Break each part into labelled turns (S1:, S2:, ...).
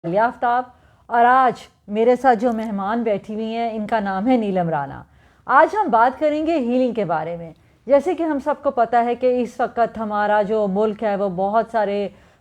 S1: आफ्ताब। और आज मेरे साथ जो मेहमान बैठी हुई हैं इनका नाम है नीलम राना। आज हम बात करेंगे हीलिंग के बारे में। जैसे कि हम सबको पता है कि इस वक्त हमारा जो मुल्क है वो बहुत सारे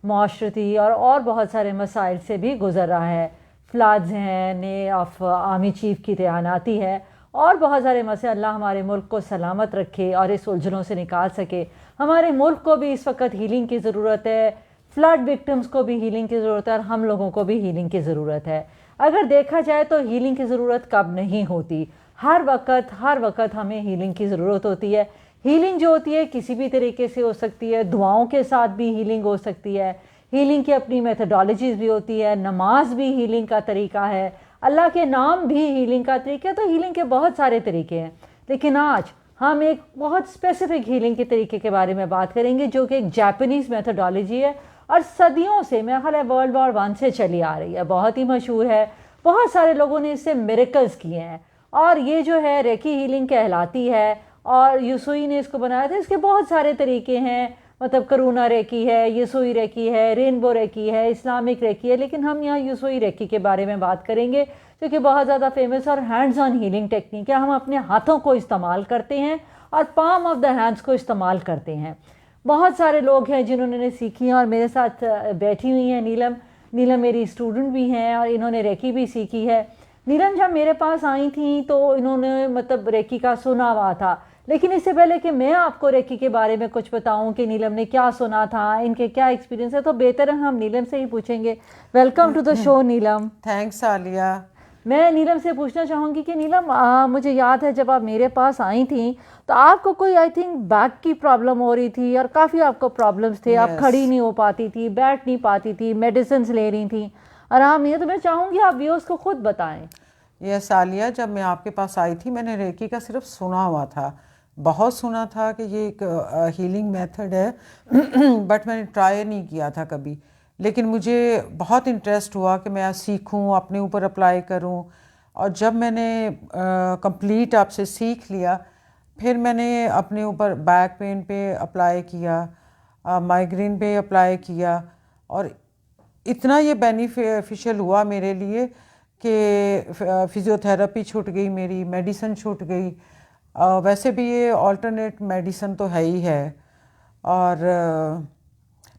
S1: माशरती और बहुत सारे मसाइल से भी गुज़र रहा है। फ्लड्स हैं, ने ऑफ आर्मी चीफ की तैनाती है और बहुत सारे मसले। अल्लाह हमारे मुल्क को सलामत रखे और इस उलझनों से निकाल सके। हमारे मुल्क को भी इस वक्त हीलिंग की ज़रूरत है, फ्लड विक्टिम्स को भी हीलिंग की ज़रूरत है और हम लोगों को भी हीलिंग की ज़रूरत है। अगर देखा जाए तो हीलिंग की ज़रूरत कब नहीं होती, हर वक्त हमें हीलिंग की ज़रूरत होती है। हीलिंग जो होती है किसी भी तरीके से हो सकती है, दुआओं के साथ भी हीलिंग हो सकती है। हीलिंग की अपनी मेथडोलॉजीज़ भी होती है, नमाज भी हीलिंग का तरीका है, अल्लाह के नाम भी हीलिंग का तरीका है। तो हीलिंग के बहुत सारे तरीके हैं, लेकिन आज हम एक बहुत स्पेसिफिक हीलिंग के तरीके के बारे में बात करेंगे जो कि एक जापानीज़ मेथडोलॉजी है और सदियों से, मेरा ख्याल है वर्ल्ड वॉर 1 से चली आ रही है, बहुत ही मशहूर है। बहुत सारे लोगों ने इससे मिरेकल्स किए हैं और ये जो है रेकी हीलिंग कहलाती है और यूसुई ने इसको बनाया था। इसके बहुत सारे तरीके हैं, मतलब करूना रेकी है, यूसुई रेकी है, रेनबो रेकी है, इस्लामिक रेकी है, लेकिन हम यहाँ यूसुई रेकी के बारे में बात करेंगे जो कि बहुत ज़्यादा फेमस और हैंड्स ऑन हीलिंग टेक्निक है। हम अपने हाथों को इस्तेमाल करते हैं और पाम ऑफ द हैंड्स को इस्तेमाल करते हैं। बहुत सारे लोग हैं जिन्होंने सीखी हैं और मेरे साथ बैठी हुई हैं नीलम मेरी स्टूडेंट भी हैं और इन्होंने रेकी भी सीखी है। नीलम जब मेरे पास आई थी तो इन्होंने मतलब रेकी का सुना हुआ था, लेकिन इससे पहले कि मैं आपको रेकी के बारे में कुछ बताऊं कि नीलम ने क्या सुना था, इनके क्या एक्सपीरियंस है, तो बेहतर है हम नीलम से ही पूछेंगे। Welcome to the show Neelam.
S2: Thanks Aaliya.
S1: मैं नीलम से पूछना चाहूँगी कि नीलम, मुझे याद है जब आप मेरे पास आई थी तो आपको कोई आई थिंक बैक की प्रॉब्लम हो रही थी और काफ़ी आपको प्रॉब्लम्स थे। आप खड़ी नहीं हो पाती थी, बैठ नहीं पाती थी, मेडिसिन ले रही थी, आराम नहीं है। तो मैं चाहूँगी आप व्यूअर्स को खुद बताएं।
S2: यस आलिया, जब मैं आपके पास आई थी मैंने रेकी का सिर्फ सुना हुआ था, बहुत सुना था कि ये एक हीलिंग मेथड है बट मैंने ट्राई नहीं किया था कभी। लेकिन मुझे बहुत इंटरेस्ट हुआ कि मैं सीखूं, अपने ऊपर अप्लाई करूं। और जब मैंने कंप्लीट आपसे सीख लिया, फिर मैंने अपने ऊपर बैक पेन पे अप्लाई किया, माइग्रेन पे अप्लाई किया और इतना ये बेनिफिशियल हुआ मेरे लिए कि फिज़ियोथेरेपी छूट गई, मेरी मेडिसिन छूट गई। वैसे भी ये अल्टरनेट मेडिसिन तो है ही है और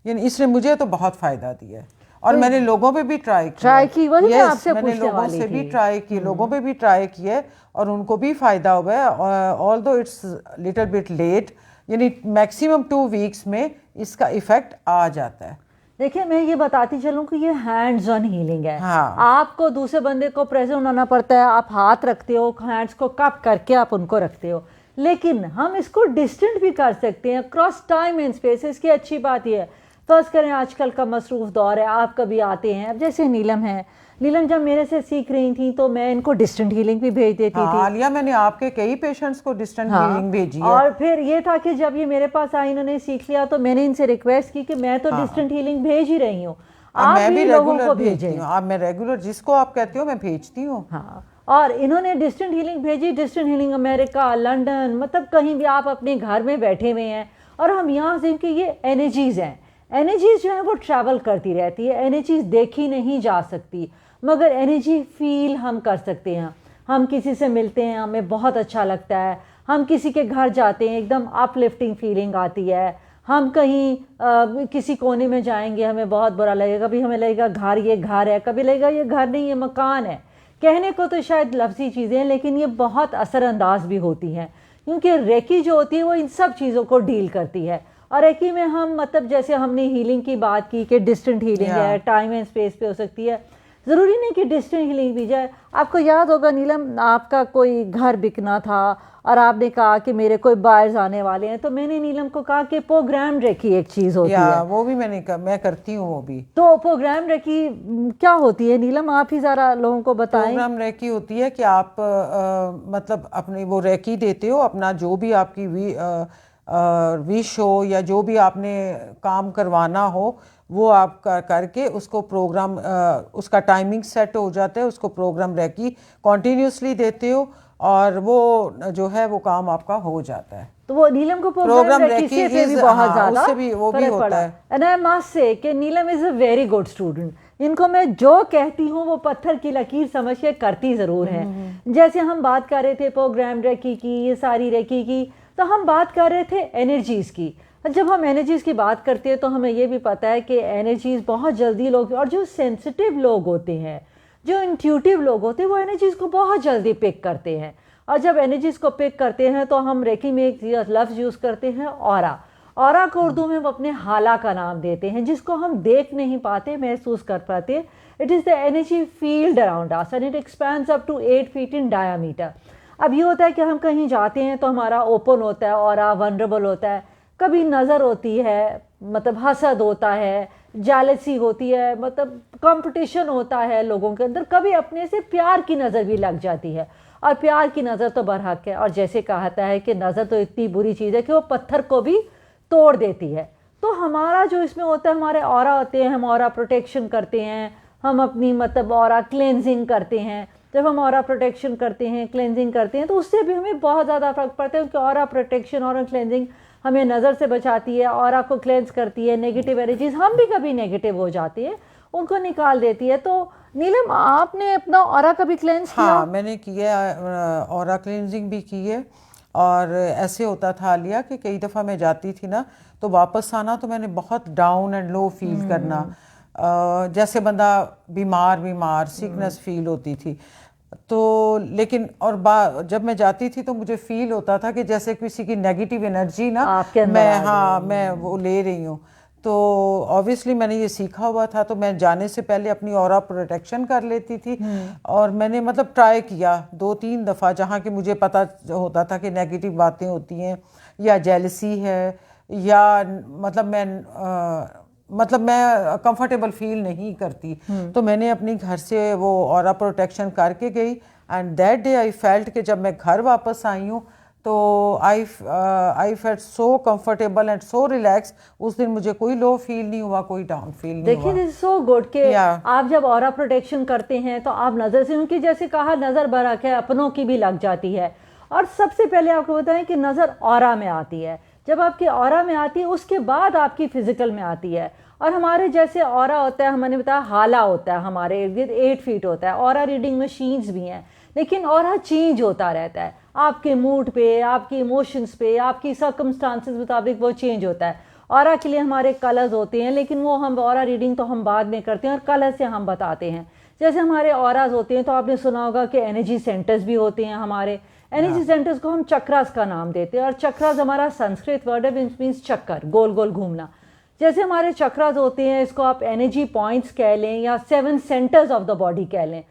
S2: यानी इसने मुझे तो बहुत फ़ायदा दिया है और मैंने लोगों पे भी ट्राई की।
S1: वही मैं आपसे
S2: मैंने लोगों से भी ट्राई की, लोगों पे भी ट्राई किए और उनको भी फ़ायदा हुआ है। Although it's little bit late, यानी मैक्सिमम 2 वीक्स में इसका इफ़ेक्ट आ जाता है।
S1: देखिए, मैं ये बताती चलूँ कि ये हैंड्स ऑन हीलिंग है।
S2: हाँ।
S1: आपको दूसरे बंदे को प्रेजेंट होना पड़ता है, आप हाथ रखते हो, हैंड्स को कप करके आप उनको रखते हो, लेकिन हम इसको डिस्टेंट भी कर सकते हैं, क्रॉस टाइम एंड स्पेस। इसकी अच्छी बात यह है, फर्स्ट करें आजकल का मसरूफ़ दौर है, आप कभी आते हैं, अब जैसे नीलम है, नीलम जब मेरे से सीख रही थी तो मैं इनको डिस्टेंट हीलिंग भी भेज देती थी।
S2: आलिया, मैंने आपके कई पेशेंट्स को डिस्टेंट हीलिंग भेजी है।
S1: और फिर ये था कि जब ये मेरे पास आई, इन्होंने सीख लिया, तो मैंने इनसे रिक्वेस्ट की कि मैं तो डिस्टेंट हीलिंग भेज ही रही हूँ, आप भी लोगों को भेजें।
S2: आप मैं रेगुलर जिसको आप कहते हो मैं भेजती हूँ।
S1: हाँ, और इन्होंने डिस्टेंट हीलिंग भेजी। डिस्टेंट हीलिंग अमेरिका, लंदन, मतलब कहीं भी आप अपने घर में बैठे हुए हैं और हम यहाँ से, कि ये एनर्जीज़ हैं, एनर्जीज़ जो है वो ट्रैवल करती रहती है। एनर्जीज़ देखी नहीं जा सकती मगर एनर्जी फील हम कर सकते हैं। हम किसी से मिलते हैं, हमें बहुत अच्छा लगता है, हम किसी के घर जाते हैं, एकदम अपलिफ्टिंग फीलिंग आती है। हम कहीं किसी कोने में जाएंगे, हमें बहुत बुरा लगेगा, कभी हमें लगेगा घर, ये घर है, कभी लगेगा ये घर नहीं, ये मकान है। कहने को तो शायद लफ्ज़ी चीज़ें हैं, लेकिन ये बहुत असरअंदाज भी होती हैं, क्योंकि रेकी जो होती है वो इन सब चीज़ों को डील करती है। और रेकी में हम, मतलब जैसे हमने हीलिंग की बात की कि डिस्टेंट हीलिंग है, टाइम एंड स्पेस पे हो सकती है, ज़रूरी नहीं कि डिस्टेंट हीलिंग भी जाए। आपको याद होगा नीलम, आपका कोई घर बिकना था और आपने कहा कि मेरे कोई बायर्स आने वाले हैं, तो मैंने नीलम को कहा कि प्रोग्राम रेकी एक चीज़ होती है।
S2: वो भी मैं करती हूँ वो भी।
S1: तो प्रोग्राम रेकी क्या होती है नीलम, आप ही ज़रा लोगों को बताएं।
S2: प्रोग्राम रेकी होती है कि आप मतलब अपनी वो रेकी देते हो, अपना जो भी आपकी विश हो या जो भी आपने काम करवाना हो वो आप करके उसको प्रोग्राम, उसका टाइमिंग सेट हो जाता है, उसको प्रोग्राम रेकी कंटिन्यूसली देते हो और वो जो है वो काम आपका हो जाता है।
S1: तो वो नीलम को प्रोग्राम रेकी से भी बहुत ज़्यादा
S2: वो भी होता है।
S1: एंड आई मस्ट से कि Neelam is a very good student. इनको मैं जो कहती हूँ वो पत्थर की लकीर समझ के करती ज़रूर हैं। जैसे हम बात कर रहे थे प्रोग्राम रेकी की, ये सारी रेकी की, तो हम बात कर रहे थे एनर्जीज़ की। जब हम एनर्जीज़ की बात करते हैं तो हमें ये भी पता है कि एनर्जीज़ बहुत जल्दी लोग, और जो सेंसिटिव लोग होते हैं, जो इंट्यूटिव लोग होते हैं, वो एनर्जीज़ को बहुत जल्दी पिक करते हैं। और जब एनर्जीज़ को पिक करते हैं तो हम रेकी में एक लफ्ज़ यूज़ करते हैं ऑरा। ऑरा को उर्दू में वो अपने हाला का नाम देते हैं, जिसको हम देख नहीं पाते, महसूस कर पाते। It is the energy field around us and it expands up to 8 feet in diameter. अब ये होता है कि हम कहीं जाते हैं तो हमारा ओपन होता है, ऑरा वनरेबल होता है। कभी नज़र होती है, मतलब हसद होता है, जेलसी होती है, मतलब कंपटीशन होता है लोगों के अंदर। कभी अपने से प्यार की नज़र भी लग जाती है, और प्यार की नज़र तो बरहक है। और जैसे कहता है कि नज़र तो इतनी बुरी चीज़ है कि वो पत्थर को भी तोड़ देती है। तो हमारा जो इसमें होता है, हमारे ऑरा होते हैं, हम ऑरा प्रोटेक्शन करते हैं, हम अपनी मतलब ऑरा क्लेंजिंग करते हैं। जब हम ऑरा प्रोटेक्शन करते हैं, क्लेंजिंग करते हैं, तो उससे भी हमें बहुत ज़्यादा फ़र्क पड़ता है, क्योंकि ऑरा प्रोटेक्शन और क्लेंजिंग हमें नज़र से बचाती है, ऑरा को क्लेंज करती है, नेगेटिव एनर्जीज, हम भी कभी नेगेटिव हो जाती है, उनको निकाल देती है। तो नीलम, आपने अपना ऑरा कभी क्लेंज किया?
S2: हाँ, मैंने किया, ऑरा क्लेंजिंग भी की है। और ऐसे होता था आलिया कि कई दफ़ा मैं जाती थी ना, तो वापस आना तो मैंने बहुत डाउन एंड लो फील करना, जैसे बंदा बीमार सिकनेस फील होती थी। तो लेकिन और जब मैं जाती थी तो मुझे फील होता था कि जैसे किसी की नेगेटिव एनर्जी ना मैं वो ले रही हूँ। तो ऑब्वियसली मैंने ये सीखा हुआ था, तो मैं जाने से पहले अपनी ऑरा प्रोटेक्शन कर लेती थी। और मैंने मतलब ट्राई किया 2-3 दफ़ा, जहाँ कि मुझे पता होता था कि नेगेटिव बातें होती हैं या जेलसी है, या मतलब मैं कंफर्टेबल फील नहीं करती। तो मैंने अपनी घर से वो ऑरा प्रोटेक्शन करके गई, and that day I felt कि जब मैं घर वापस आई हूँ तो I felt so comfortable and so relax. उस दिन मुझे कोई लो फील नहीं हुआ, कोई डाउन फील नहीं हुआ।
S1: देखिए, सो गुड कि आप जब ऑरा प्रोटेक्शन करते हैं तो आप नज़र से, उनकी जैसे कहा नज़र बरक है, अपनों की भी लग जाती है। और सबसे पहले आपको बताएं कि नज़र ऑरा में आती है। जब आपकी ऑरा में आती है उसके बाद आपकी फिजिकल में आती है। और हमारे जैसे ऑरा होता है, हमने बताया हाला होता है, हमारे इर्द गिर्द 8 फीट होता है। ऑरा रीडिंग मशीन्स भी हैं, लेकिन ऑरा चेंज होता रहता है आपके मूड पे, आपके इमोशंस पे, आपकी सर्कमस्टांसेस मुताबिक वो चेंज होता है। ऑरा के लिए हमारे कलर्स होते हैं, लेकिन वो हम ऑरा रीडिंग तो हम बाद में करते हैं और कलर से हम बताते हैं। जैसे हमारे ऑराज होते हैं तो आपने सुना होगा कि एनर्जी सेंटर्स भी होते हैं। हमारे एनर्जी सेंटर्स को हम चक्रास का नाम देते हैं, और चक्रास हमारा संस्कृत वर्ड है, मीन्स चक्कर, गोल गोल घूमना। जैसे हमारे चक्रास होते हैं, इसको आप एनर्जी पॉइंट्स कह लें या 7 सेंटर्स ऑफ द बॉडी कह लें।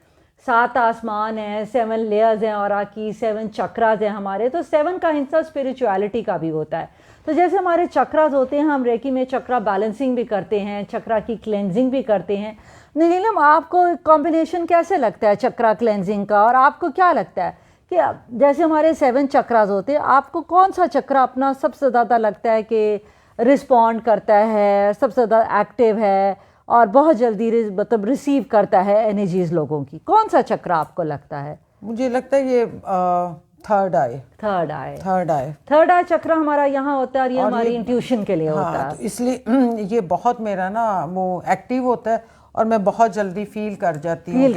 S1: 7 आसमान हैं, 7 लेयर्स हैं ऑरा की, 7 चक्रास हैं हमारे। तो 7 का हिस्सा स्पिरिचुअलिटी का भी होता है। तो जैसे हमारे चक्रास होते हैं, हम रेकी में चक्रा बैलेंसिंग भी करते हैं, चक्रा की क्लेंजिंग भी करते हैं। नीलम, आपको कॉम्बिनेशन कैसे लगता है चक्रा क्लेंजिंग का, और आपको क्या लगता है कि जैसे हमारे 7 चक्रास होते हैं, आपको कौन सा चक्रा अपना सबसे ज़्यादा लगता है कि रिस्पॉन्ड करता है, सबसे ज़्यादा एक्टिव है और बहुत जल्दी मतलब रिसीव करता है एनर्जीज लोगों की? कौन सा चक्र आपको लगता है?
S2: मुझे लगता है ये थर्ड आई
S1: चक्र हमारा यहाँ होता है, और ये हमारी इंट्यूशन के लिए होता है।
S2: तो इसलिए ये बहुत मेरा ना वो एक्टिव होता है, और मैं बहुत जल्दी फील कर जाती हूँ।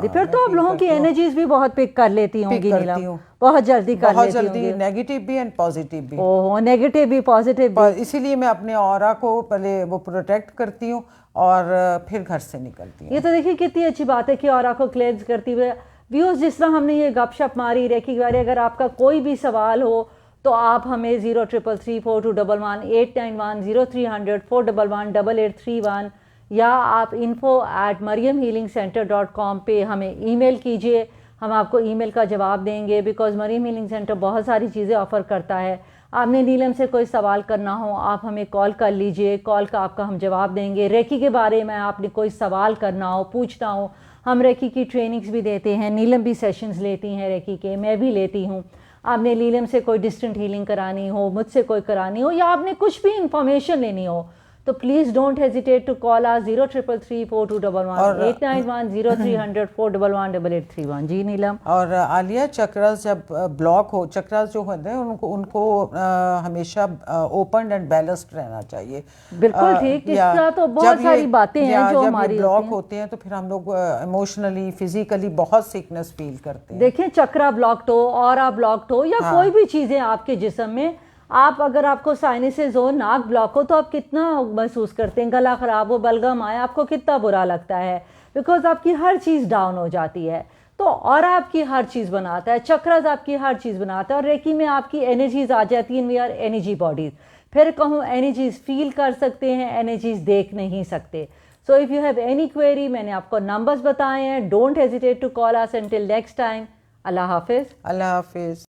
S1: फिर तो आप लोगों की एनर्जीज भी बहुत पिक कर लेती होंगी नीलम, बहुत जल्दी कर लेती होंगी,
S2: नेगेटिव भी एंड पॉजिटिव भी।
S1: ओह, नेगेटिव भी पॉजिटिव भी।
S2: इसीलिए मैं अपने ऑरा को पहले वो प्रोटेक्ट करती हूँ और फिर घर से निकलती हूँ।
S1: ये तो देखिए कितनी अच्छी बात है कि ऑरा को क्लेंज करती हुए। व्यूअर्स, जिस तरह हमने ये गपशप मारी रेकी के बारे, अगर आपका कोई भी सवाल हो तो आप हमें 03334211 891 0300 411 8831 या आप info@mariamhealingcenter.com पे हमें ईमेल कीजिए। हम आपको ईमेल का जवाब देंगे, बिकॉज़ मरियम हीलिंग सेंटर बहुत सारी चीज़ें ऑफ़र करता है। आपने नीलम से कोई सवाल करना हो, आप हमें कॉल कर लीजिए, कॉल का आपका हम जवाब देंगे। रेकी के बारे में आपने कोई सवाल करना हो, पूछना हो, हम रेकी की ट्रेनिंग्स भी देते हैं। नीलम भी सेशंस लेती हैं रेकी के, मैं भी लेती हूँ। आपने नीलम से कोई डिस्टेंट हीलिंग करानी हो, मुझसे कोई करानी हो, या आपने कुछ भी इंफॉर्मेशन लेनी हो, तो please don't hesitate to call us 03334211 89100300 ji Neelam.
S2: और आलिया, चक्रास जब ब्लॉक हो, चक्रास जो होते हैं उनको हमेशा ओपन एंड बैलेंस्ड रहना चाहिए।
S1: बिल्कुल ठीक, इस तरह तो बहुत सारी बातें हैं जो हमारी
S2: ब्लॉक होते हैं तो फिर हम लोग इमोशनली फिजिकली बहुत सिकनेस फील करते हैं।
S1: देखिए चक्रा ब्लॉक्ड हो, ऑरा ब्लॉक्ड हो या कोई भी चीज़ें आपके जिस्म में, आप अगर आपको साइनसेस हो, नाक ब्लॉक हो, तो आप कितना महसूस करते हैं, गला ख़राब हो, बलगम आए, आपको कितना बुरा लगता है, बिकॉज आपकी हर चीज़ डाउन हो जाती है। तो और आपकी हर चीज़ बनाता है, चक्रास आपकी हर चीज़ बनाता है, और रेकी में आपकी एनर्जीज आ जाती हैं। We are energy bodies. फिर कहूँ एनर्जीज फील कर सकते हैं, एनर्जीज देख नहीं सकते। So if you have any query, मैंने आपको नंबर्स बताए हैं, don't hesitate to call us. Until next time, अल्लाह हाफिज़।
S2: अल्लाह हाफिज़।